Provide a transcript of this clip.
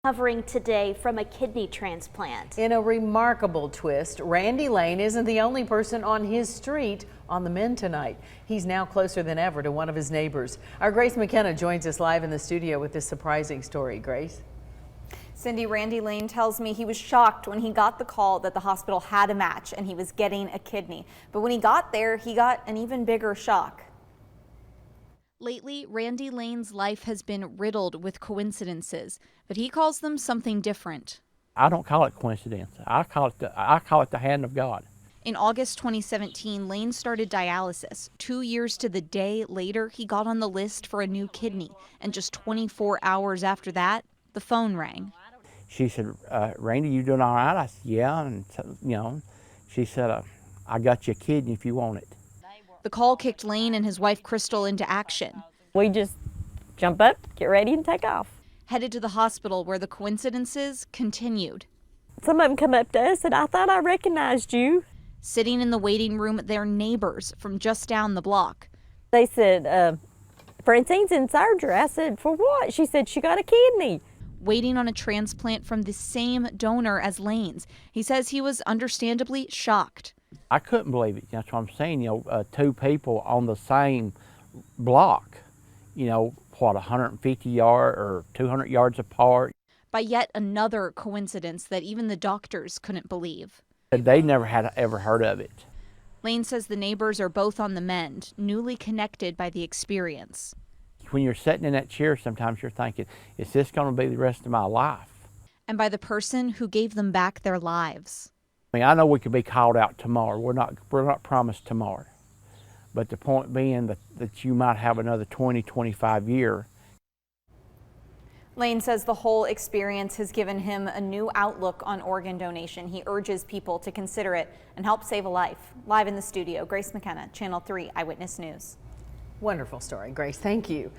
Recovering today from a kidney transplant. In a remarkable twist, Randy Lane isn't the only person on his street on the mend tonight. He's now closer than ever to one of his neighbors. Our Grace McKenna joins us live in the studio with this surprising story. Grace? Cindy, Randy Lane tells me he was shocked when he got the call that the hospital had a match and he was getting a kidney. But when he got there, he got an even bigger shock. Lately, Randy Lane's life has been riddled with coincidences, but he calls them something different. I don't call it coincidence. I call it the hand of God. In August 2017, Lane started dialysis. 2 years to the day later, he got on the list for a new kidney. And just 24 hours after that, the phone rang. She said, Randy, you doing all right? I said, yeah. And, she said, I got you a kidney if you want it. The call kicked Lane and his wife Crystal into action. We just jump up, get ready, and take off. Headed to the hospital where the coincidences continued. Some of them come up to us and I thought I recognized you. Sitting in the waiting room, their neighbors from just down the block. They said, Francine's in surgery. I said, for what? She said she got a kidney. Waiting on a transplant from the same donor as Lane's. He says he was understandably shocked. I couldn't believe it. That's what I'm saying. Two people on the same block, 150 yards or 200 yards apart. By yet another coincidence that even the doctors couldn't believe. They never had ever heard of it. Lane says the neighbors are both on the mend, newly connected by the experience. When you're sitting in that chair, sometimes you're thinking, is this going to be the rest of my life? And by the person who gave them back their lives. I know we could be called out tomorrow. We're not promised tomorrow. But the point being that you might have another 20, 25 years. Lane says the whole experience has given him a new outlook on organ donation. He urges people to consider it and help save a life. Live in the studio, Grace McKenna, Channel 3 Eyewitness News. Wonderful story, Grace. Thank you.